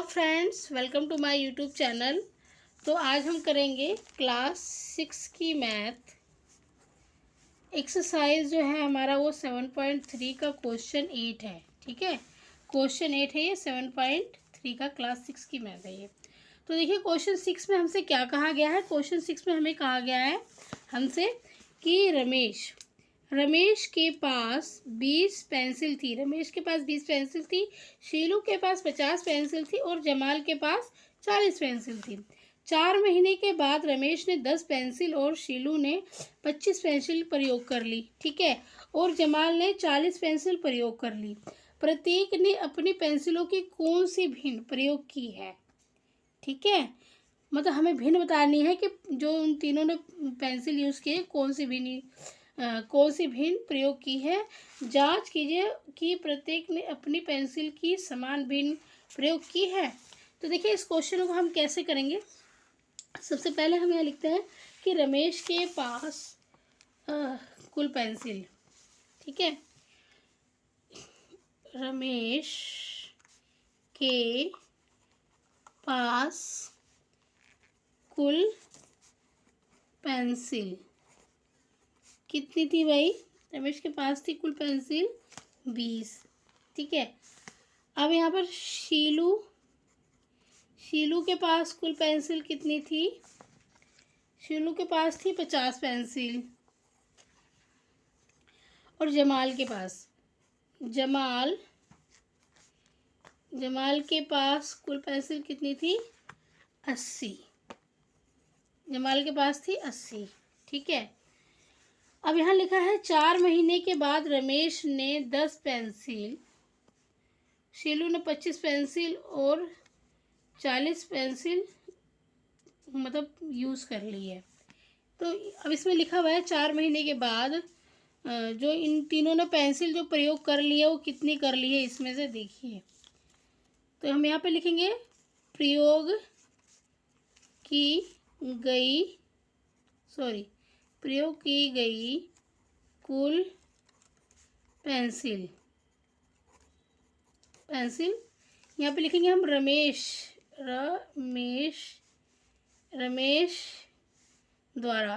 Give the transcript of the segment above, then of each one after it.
Friends, welcome to my YouTube channel. तो आज हम करेंगे क्लास 6 की मैथ एक्सरसाइज जो है हमारा वो 7.3 का क्वेश्चन 8 है। ठीक है, क्वेश्चन 8 है ये, 7.3 का क्लास 6 की मैथ है ये। तो देखिए क्वेश्चन 6 में हमसे क्या कहा गया है। क्वेश्चन 6 में हमें कहा गया है हमसे कि रमेश के पास 20 पेंसिल थी। रमेश के पास 20 पेंसिल थी, शीलू के पास 50 पेंसिल थी और जमाल के पास 40 पेंसिल थी। 4 महीने के बाद रमेश ने 10 पेंसिल और शीलू ने 25 पेंसिल प्रयोग कर ली। ठीक है, और जमाल ने 40 पेंसिल प्रयोग कर ली। प्रत्येक ने अपनी पेंसिलों की कौन सी भिन्न प्रयोग की है। ठीक है, मतलब हमें भिन्न बतानी है कि जो उन तीनों ने पेंसिल यूज़ की है कौन सी भिन्न प्रयोग की है। जांच कीजिए कि प्रत्येक ने अपनी पेंसिल की समान भिन्न प्रयोग की है। तो देखिए इस क्वेश्चन को हम कैसे करेंगे। सबसे पहले हम यहाँ लिखते हैं कि रमेश के पास कुल पेंसिल। ठीक है, रमेश के पास कुल पेंसिल कितनी थी भाई। रमेश के पास थी कुल पेंसिल 20। ठीक है, अब यहाँ पर शीलू के पास कुल पेंसिल कितनी थी। शीलू के पास थी 50 पेंसिल। और जमाल के पास कुल पेंसिल कितनी थी 80। जमाल के पास थी 80। ठीक है, अब यहाँ लिखा है 4 महीने के बाद रमेश ने 10 पेंसिल, शीलू ने 25 पेंसिल और 40 पेंसिल मतलब यूज़ कर ली है। तो अब इसमें लिखा हुआ है 4 महीने के बाद जो इन तीनों ने पेंसिल जो प्रयोग कर ली है वो कितनी कर ली है इसमें से देखिए। तो हम यहाँ पे लिखेंगे प्रयोग की गई कुल पेंसिल यहाँ पे लिखेंगे हम रमेश द्वारा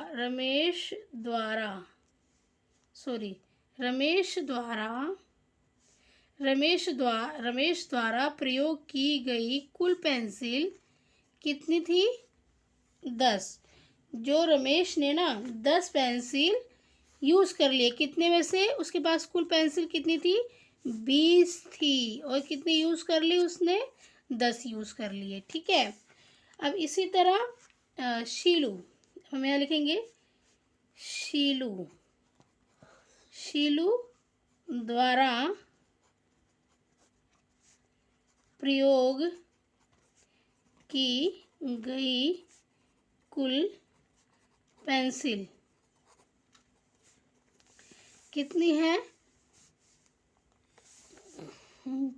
प्रयोग की गई कुल पेंसिल कितनी थी 10। जो रमेश ने ना 10 पेंसिल यूज़ कर लिए, कितने में से उसके पास कुल पेंसिल कितनी थी 20 थी और कितनी यूज़ कर ली उसने 10 यूज़ कर लिए। ठीक है, अब इसी तरह शीलू, हम यहाँ लिखेंगे शीलू द्वारा प्रयोग की गई कुल पेंसिल कितनी है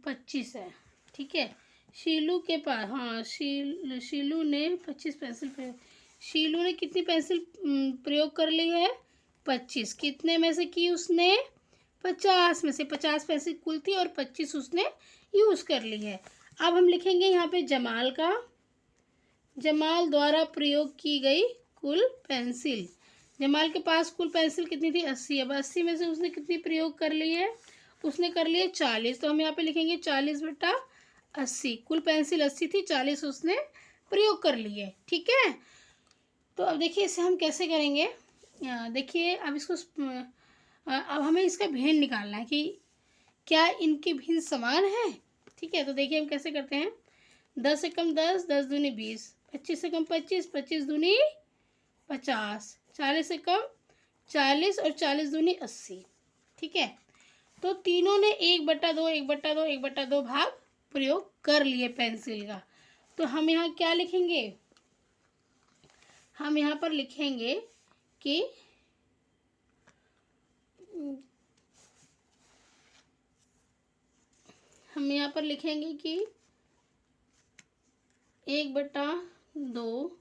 25 है। ठीक है, शीलू के पास शीलू ने 25 पेंसिल शीलू ने कितनी पेंसिल प्रयोग कर ली है 25। कितने में से की उसने 50 में से। 50 पेंसिल कुल थी और 25 उसने यूज़ कर ली है। अब हम लिखेंगे यहाँ पे जमाल द्वारा प्रयोग की गई कुल पेंसिल। जमाल के पास कुल पेंसिल कितनी थी 80। अब 80 में से उसने कितनी प्रयोग कर ली है, उसने कर लिए 40। तो हम यहाँ पे लिखेंगे 40/80। कुल पेंसिल 80 थी, 40 उसने प्रयोग कर ली है। ठीक है, तो अब देखिए इसे हम कैसे करेंगे। देखिए अब अब हमें इसका भिन्न निकालना है कि क्या इनकी भिन्न समान है। ठीक है, तो देखिए हम कैसे करते हैं। 10 से कम 10, 10 दूनी 20, 25 से कम 25, 25 दूनी 50, 40 से कम 40 और 40 दूनी 80। ठीक है, तो तीनों ने 1/2 भाग प्रयोग कर लिए पेंसिल का। तो हम यहाँ क्या लिखेंगे, हम यहाँ पर लिखेंगे कि हम यहाँ पर लिखेंगे कि 1/2,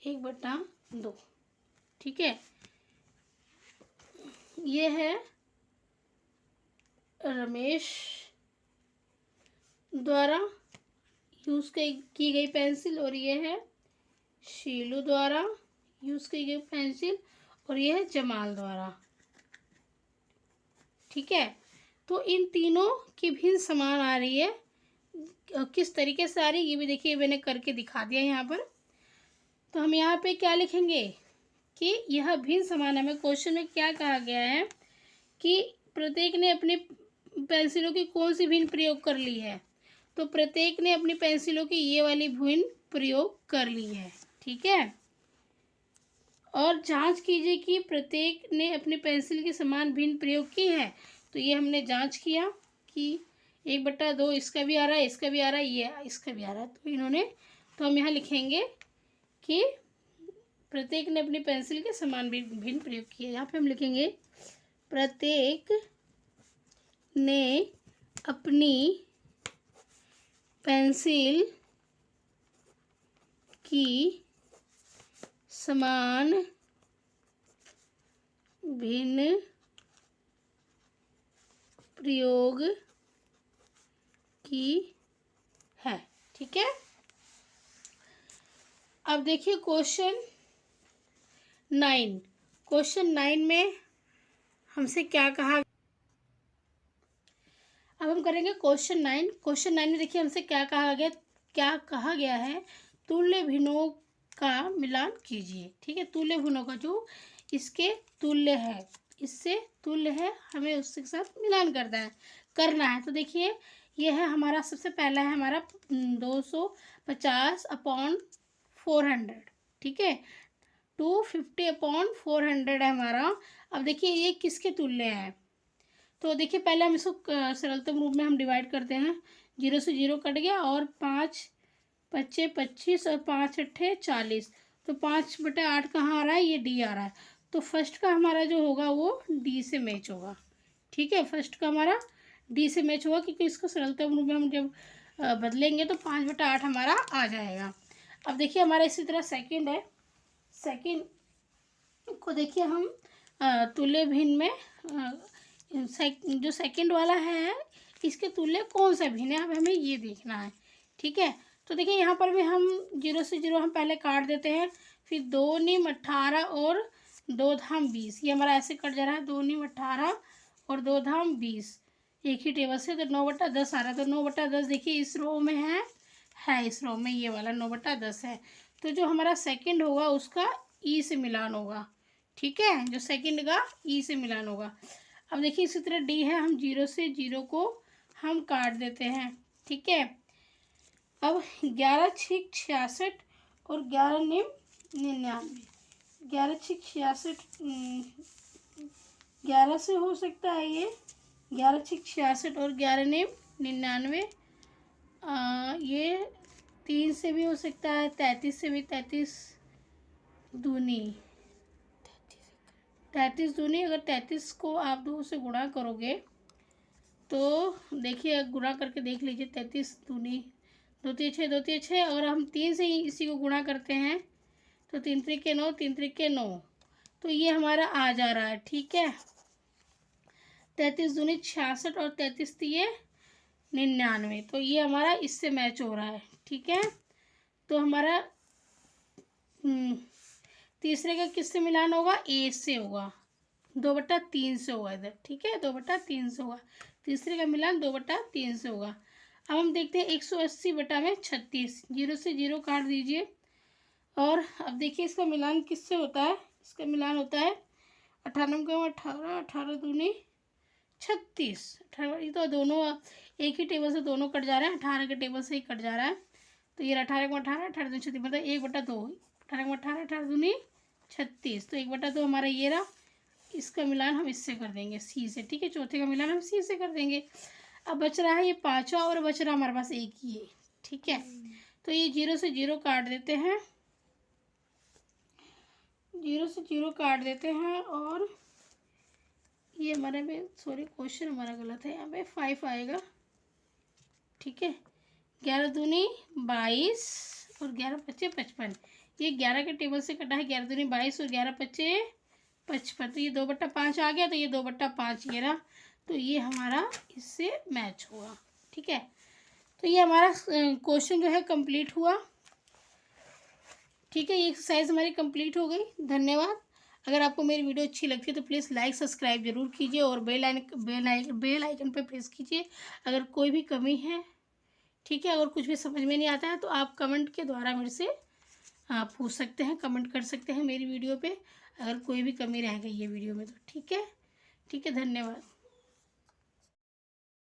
1/2। ठीक है, ये है रमेश द्वारा यूज़ की गई पेंसिल, और ये है शीलू द्वारा यूज़ की गई पेंसिल, और ये है जमाल द्वारा। ठीक है, तो इन तीनों की भिन्न समान आ रही है। किस तरीके से आ रही है ये भी देखिए, मैंने करके दिखा दिया यहाँ पर। तो हम यहाँ पे क्या लिखेंगे कि यह भिन्न समान है। हमें क्वेश्चन में क्या कहा गया है कि प्रत्येक ने अपनी पेंसिलों की कौन सी भिन्न प्रयोग कर ली है, तो प्रत्येक ने अपनी पेंसिलों की ये वाली भिन्न प्रयोग कर ली है। ठीक है, और जांच कीजिए कि प्रत्येक ने अपनी पेंसिल की समान भिन्न प्रयोग की है। तो ये हमने जांच किया कि 1/2 इसका भी आ रहा है, इसका भी आ रहा है, ये इसका भी आ रहा है। तो हम यहाँ लिखेंगे कि प्रत्येक ने अपनी पेंसिल के समान भिन्न प्रयोग किए। यहाँ पे हम लिखेंगे प्रत्येक ने अपनी पेंसिल की समान भिन्न प्रयोग की है। ठीक है, अब देखिए क्वेश्चन 9 में हमसे क्या कहा। अब हम करेंगे क्वेश्चन 9 में देखिए हमसे क्या कहा गया है, तुल्य भिन्नों का मिलान कीजिए। ठीक है, तुल्य भिन्नों का जो इसके तुल्य है, इससे तुल्य है, हमें उसके साथ मिलान करना है। तो देखिए यह है हमारा, सबसे पहला है हमारा 250/400। ठीक है, 250/400 है हमारा। अब देखिए ये किसके तुल्य है, तो देखिए पहले हम इसको सरलतम रूप में हम डिवाइड करते हैं। 0 से 0 कट गया, और 5 × 25 और 5 × 40। तो 5/8 कहाँ आ रहा है, ये डी आ रहा है। तो फर्स्ट का हमारा जो होगा वो डी से मैच होगा। ठीक है, फर्स्ट का हमारा डी से मैच होगा, क्योंकि इसको सरलतम रूप में हम जब बदलेंगे तो 5/8 हमारा आ जाएगा। अब देखिए हमारा इसी तरह सेकंड है। सेकंड को देखिए हम तुल्य भिन्न में जो सेकंड वाला है इसके तुल्य कौन सा भिन्न है, अब हमें ये देखना है। ठीक है, तो देखिए यहाँ पर भी हम 0 से 0 हम पहले काट देते हैं, फिर 2 × 18 और 2 धाम 20, ये हमारा ऐसे कट जा रहा है। 2 × 18 और 2 धाम 20 एक ही टेबल से, तो 9/10 आ रहा है। तो 9/10 देखिए इस रो में है इस रो में ये वाला 9/10 है। तो जो हमारा सेकंड होगा उसका ई से मिलान होगा। ठीक है, जो सेकंड का ई से मिलान होगा। अब देखिए इसी तरह डी है, हम 0 से 0 को हम काट देते हैं। ठीक है, अब 11 × 6 = 66 और 11 × 9 = 99। 11 × 6 = 66, 11 से हो सकता है ये, 11 × 6 = 66 और 11 × 9 = 99। ये 3 से भी हो सकता है, 33 से भी, 33 दूनी। अगर 33 को आप 2 से गुणा करोगे तो देखिए गुणा करके देख लीजिए। 33 दूनी 2 × 6 2 × 6, और हम 3 से ही इसी को गुणा करते हैं तो 3 × 3 = 9, 3 × 3 = 9, तो ये हमारा आ जा रहा है। ठीक है, 33 दूनी 66 और 33 × 3 = 99, तो ये हमारा इससे मैच हो रहा है। ठीक है, तो हमारा तीसरे का किससे मिलान होगा, ए से होगा, 2/3 से होगा इधर। ठीक है, 2/3 से होगा, तीसरे का मिलान 2/3 से होगा। अब हम देखते हैं 180/36, 0 से 0 काट दीजिए, और अब देखिए इसका मिलान किससे होता है, इसका मिलान होता है 98 × 18, 18 दूनी 36, 18, ये तो दोनों एक ही टेबल से दोनों कट जा रहे हैं, 18 के टेबल से ही कट जा रहा है। तो ये 18 × 18, 18 दूनी 36, मतलब 1/2, 18 × 18, 18 दूनी 36, तो 1/2 हमारा ये रहा। इसका मिलान हम इससे कर देंगे, सी से। ठीक है, चौथे का मिलान हम सी से कर देंगे। अब बच रहा है ये 5वां, और बच रहा हमारे पास एक ही है। ठीक है, तो ये 0 से 0 काट देते हैं, 0 से 0 काट देते हैं, और ये हमारे में क्वेश्चन हमारा गलत है, यहाँ पे 5 आएगा। ठीक है, 11 दूनी 22 और 11 × 5 = 55, ये 11 के टेबल से कटा है। 11 दूनी 22 और 11 × 5 = 55, तो ये 2/5 आ गया, तो ये 2/5 ये रहा, तो ये हमारा इससे मैच हुआ। ठीक है, तो ये हमारा क्वेश्चन जो है कंप्लीट हुआ। ठीक है, ये एक्सरसाइज हमारी कंप्लीट हो गई। धन्यवाद। अगर आपको मेरी वीडियो अच्छी लगती है तो प्लीज़ लाइक सब्सक्राइब जरूर कीजिए और बेल आइकन पे प्रेस कीजिए अगर कोई भी कमी है। ठीक है, अगर कुछ भी समझ में नहीं आता है तो आप कमेंट के द्वारा मेरे से पूछ सकते हैं, कमेंट कर सकते हैं मेरी वीडियो पे, अगर कोई भी कमी रह गई है वीडियो में तो। ठीक है, ठीक है, धन्यवाद।